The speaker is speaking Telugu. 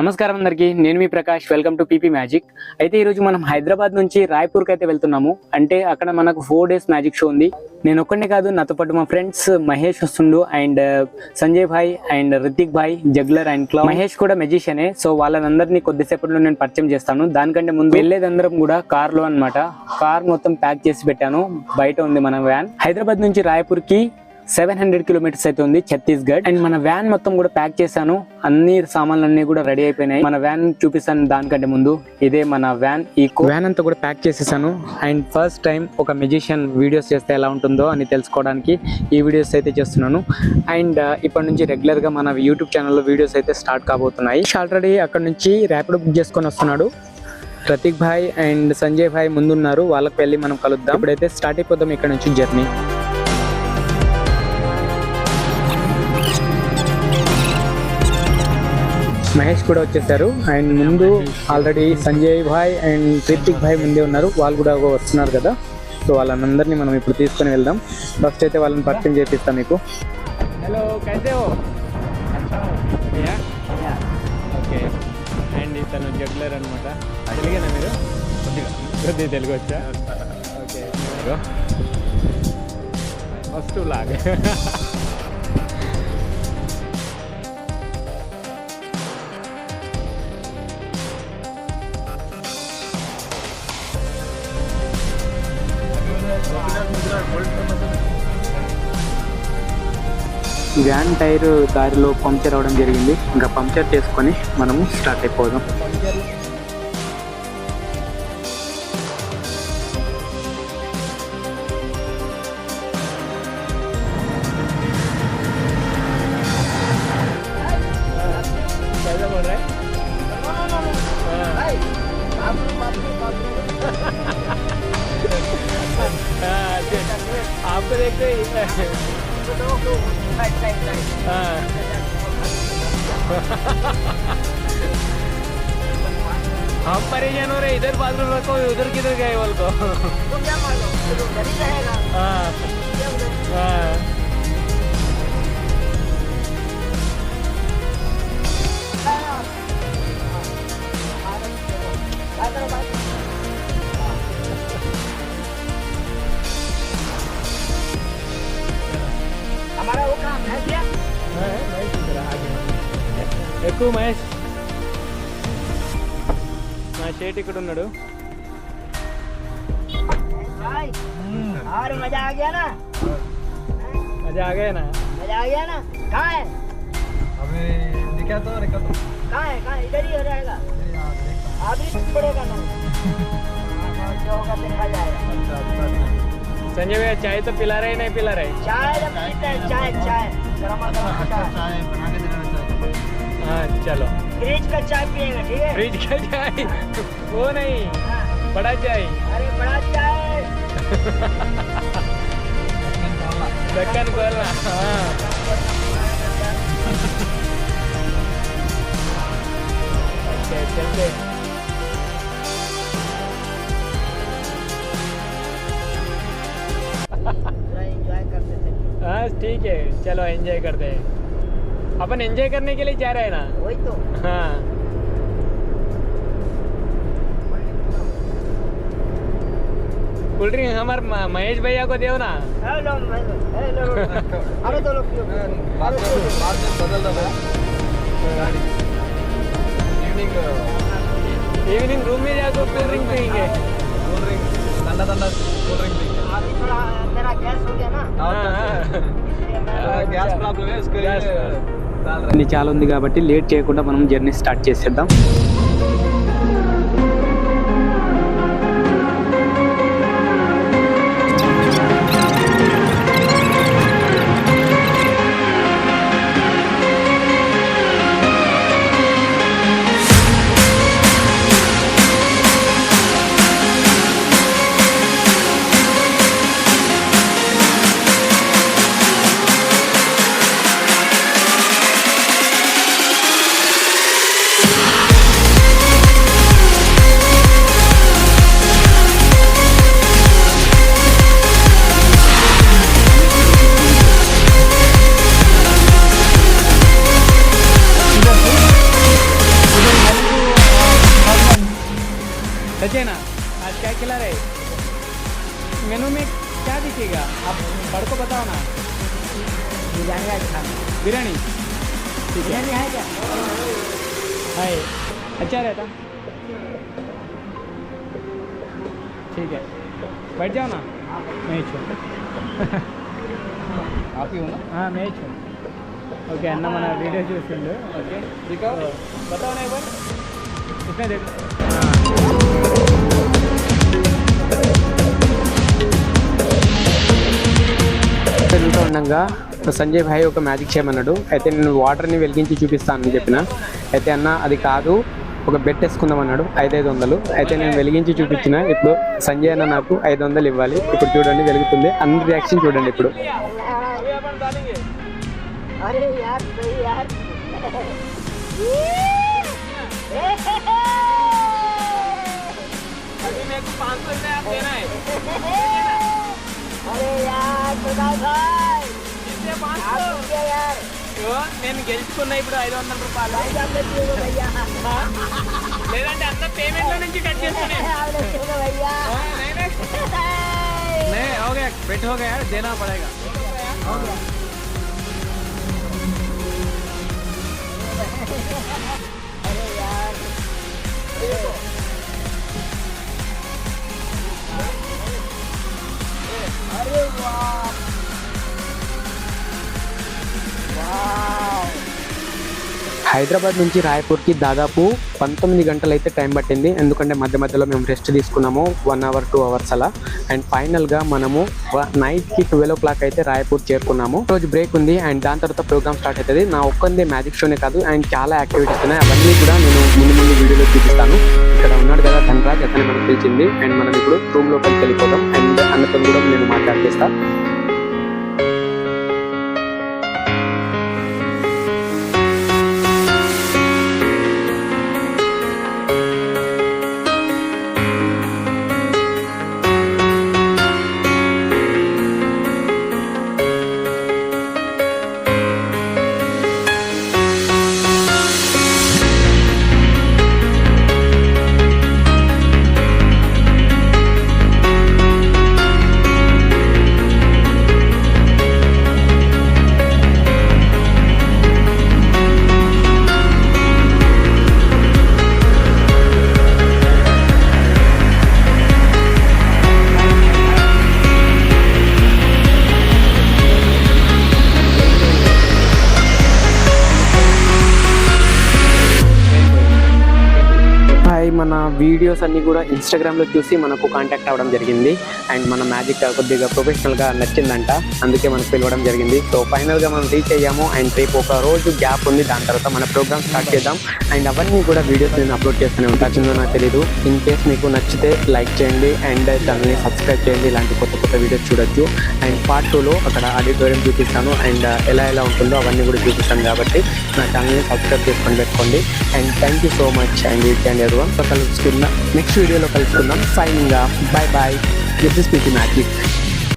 నమస్కారం అందరికీ, నేను మీ Prakash. Welcome to PP magic. అయితే ఈరోజు మనం హైదరాబాద్ నుంచి రాయ్పూర్కి అయితే వెళ్తున్నాము. అంటే అక్కడ మనకు 4 days మ్యాజిక్ షో ఉంది. నేను ఒక్కడే కాదు, నాతో పాటు మా ఫ్రెండ్స్ మహేష్ వస్తుండు, and Sanjay bhai, and Hrithik bhai, juggler and clown. Mahesh కూడా మెజిషియనే. సో వాళ్ళందరినీ కొద్దిసేపట్లో నేను పరిచయం చేస్తాను. దానికంటే ముందు వెళ్ళేదందరం కూడా కార్లో అన్నమాట. కార్ మొత్తం ప్యాక్ చేసి పెట్టాను, బయట ఉంది మన వ్యాన్. హైదరాబాద్ నుంచి రాయ్పూర్కి 700 kilometers అయితే ఉంది, ఛత్తీస్గఢ్. అండ్ మన వ్యాన్ మొత్తం కూడా ప్యాక్ చేశాను, అన్ని సామాన్లన్నీ కూడా రెడీ అయిపోయినాయి. మన వ్యాన్ చూపిస్తాను. దానికంటే ముందు ఇదే మన వ్యాన్. ఈ వ్యాన్ అంతా కూడా ప్యాక్ చేసేసాను. అండ్ ఫస్ట్ టైం ఒక మెజిషియన్ వీడియోస్ చేస్తే ఎలా ఉంటుందో అని తెలుసుకోవడానికి ఈ వీడియోస్ అయితే చేస్తున్నాను. అండ్ ఇప్పటి నుంచి రెగ్యులర్ గా మన యూట్యూబ్ ఛానల్లో వీడియోస్ అయితే స్టార్ట్ కాబోతున్నాయి. ఆల్రెడీ అక్కడ నుంచి ర్యాపిడో బుక్ చేసుకొని వస్తున్నాడు. ప్రతీక్ భాయ్ అండ్ సంజయ్ భాయ్ ముందున్నారు, వాళ్ళకి వెళ్ళి మనం కలుద్దాం. ఇప్పుడైతే స్టార్ట్ అయిపోదాం ఇక్కడ నుంచి జర్నీ. మహేష్ కూడా వచ్చేసారు. అండ్ ముందు ఆల్రెడీ సంజయ్ భాయ్ అండ్ రితిక్ భాయ్ ముందే ఉన్నారు, వాళ్ళు కూడా వస్తున్నారు కదా. సో వాళ్ళందరినీ మనం ఇప్పుడు తీసుకొని వెళ్దాం. ఫస్ట్ అయితే వాళ్ళని పరిచయం చేపిస్తాం మీకు. హలో, కైసే హో? ఓకే. అండ్ ఇతను జగ్లర్ అనమాట. తెలుగేనా మీరు? కొద్దిగా తెలుగు వచ్చా? Okay. First log. Van tyre దారిలో పంక్చర్ అవడం జరిగింది. ఇంకా పంక్చర్ చేసుకొని మనము స్టార్ట్ అయిపోదాం. आपको देखते ही हम परेशान हो रहे, इधर बाथरूम रखो, उधर किधर गए बोल को. ఎక్కువ మహేష్, నా చేటి ఇక్కడ ఉన్నాడు. मजा आ गया ना? मजा आ गया ना? मजा आ गया ना? कहाँ है? अभी दिखा तो कहाँ है? कहाँ? इधर ही रहेगा. अभी पड़ेगा ना? जो होगा देखा जाएगा. संजय भैया चाय तो पिला रहे नहीं पिला रहे? चाय पीते हैं, चाय गरमा चाय बना के देना चाहिए. हाँ चलो. फ्रिज का चाय पिएगा, ठीक है? फ्रिज का चाय? वो नहीं, हाँ. बड़ा चाय. अरे बड़ा चाय. दक्कन कोला. हाँ. ओके चलते. एंजॉय करते थे. हाँ ठीक है, चलो एंजॉय करते हैं. अपन एंजॉय करने के लिए जा रहे हैं ना. वही तो. हाँ. कोल्ड ड्रिंक हमारे महेश भैया को दो ना. Hello hello. अरे तो लोग बाद में बदल दो गाड़ी. इवनिंग रूम में जाकर कोल्ड ड्रिंक पियेंगे. कोल्ड ड्रिंक ठंडा कोल्ड ड्रिंक पीएंगे. अभी थोड़ा मेरा गैस हो गया ना. గ్యాస్ ప్రాబ్లం है इसके लिए डाल रहे. చాలా ఉంది కాబట్టి లేట్ చేయకుండా మనం జర్నీ స్టార్ట్ చేసేద్దాం. सच है ना? आज क्या खिला रहे? मेनू में क्या दिखेगा? आप बड़ को बताओ ना। बिरयानी आज खाना बिरयानी ठीक है। बिरयानी है क्या हाय अच्छा रहता। ठीक है बैठ जाओ ना। मैं ही छू आप ही हो ना? हाँ मैं ही छू। ఓకే అన్న మన వీడియో చూస్తుండు. ఓకే बताओ ना एक बार कितने देर వెళ్తూ ఉండగా సంజయ్ భాయ్ ఒక మ్యాజిక్ చేయమన్నాడు. అయితే నేను వాటర్ని వెలిగించి చూపిస్తానని చెప్పిన. అయితే అన్న అది కాదు ఒక బెట్ వేసుకుందాం అన్నాడు 500. అయితే నేను వెలిగించి చూపించిన. ఇప్పుడు సంజయ్ అన్న నాకు 500 ఇవ్వాలి. ఇప్పుడు చూడండి వెలుగుతుంది. అందరి రియాక్షన్ చూడండి ఇప్పుడు. अरे यार सही यार अभी मेरे को 500 रुपये आप देना है. अरे यार प्रकाश भाई कितने आप 500? रुपये यार నేను గెలుచుకున్నా ఇప్పుడు 500 రూపాయలు. भाई आप लेते हो भैया లేదంటే అంత పేమెంట్ లో నుంచి కట్ చేస్తానే. आप लेते हो भैया नहीं हो गया बेट हो गया देना पड़ेगा. अरे यार अरे वाह वाह హైదరాబాద్ నుంచి రాయపూర్కి దాదాపు 19 గంటలు అయితే టైం పట్టింది. ఎందుకంటే మధ్య మధ్యలో మేము రెస్ట్ తీసుకున్నాము 1 అవర్ 2 అవర్స్ అలా. అండ్ ఫైనల్గా మనము నైట్కి 12 o'clock అయితే రాయపూర్ చేరుకున్నాము. రోజు బ్రేక్ ఉంది అండ్ దాని తర్వాత ప్రోగ్రామ్ స్టార్ట్ అవుతుంది. నా ఒక్కందే మ్యాజిక్ షోనే కాదు అండ్ చాలా యాక్టివిటీస్ ఉన్నాయి. అవన్నీ కూడా నేను ముందు వీడియోలో చూపిస్తాను. ఇక్కడ ఉన్నాడు కదా ధనరాజ్, అతనే మనకు పిలిచింది. అండ్ మనం ఇప్పుడు రూమ్ లోపలికి వెళ్ళిపోతాం. అండ్ అన్నతో కూడా నేను మాట్లాడిస్తాను. మన వీడియోస్ అన్ని కూడా ఇన్స్టాగ్రామ్లో చూసి మనకు కాంటాక్ట్ అవ్వడం జరిగింది. అండ్ మన మ్యాజిక్ కొద్దిగా ప్రొఫెషనల్గా నచ్చిందంట, అందుకే మనకు పిలవడం జరిగింది. సో ఫైనల్గా మనం రీచ్ అయ్యాము. అండ్ రేపు ఒక రోజు గ్యాప్ ఉంది, దాని తర్వాత మన ప్రోగ్రామ్ స్టార్ట్ చేద్దాం. అండ్ అవన్నీ కూడా వీడియోస్ నేను అప్లోడ్ చేస్తూనే ఉంటాను. నాకు తెలియదు. ఇన్ కేస్ మీకు నచ్చితే లైక్ చేయండి అండ్ ఛానల్ని సబ్స్క్రైబ్ చేయండి. ఇలాంటి కొత్త వీడియోస్ చూడొచ్చు. అండ్ పార్ట్ 2లో అక్కడ ఆడిటోరియం చూపిస్తాను అండ్ ఎలా ఉంటుందో అవన్నీ కూడా చూపిస్తాను. కాబట్టి నా ఛానల్ని సబ్స్క్రైబ్ చేసుకొని పెట్టుకోండి. And thank you so much and it and everyone. So కలుసుకుందాం నెక్స్ట్ వీడియోలో కలుసుకుందాం. Signing off. Bye bye. This is PP magic.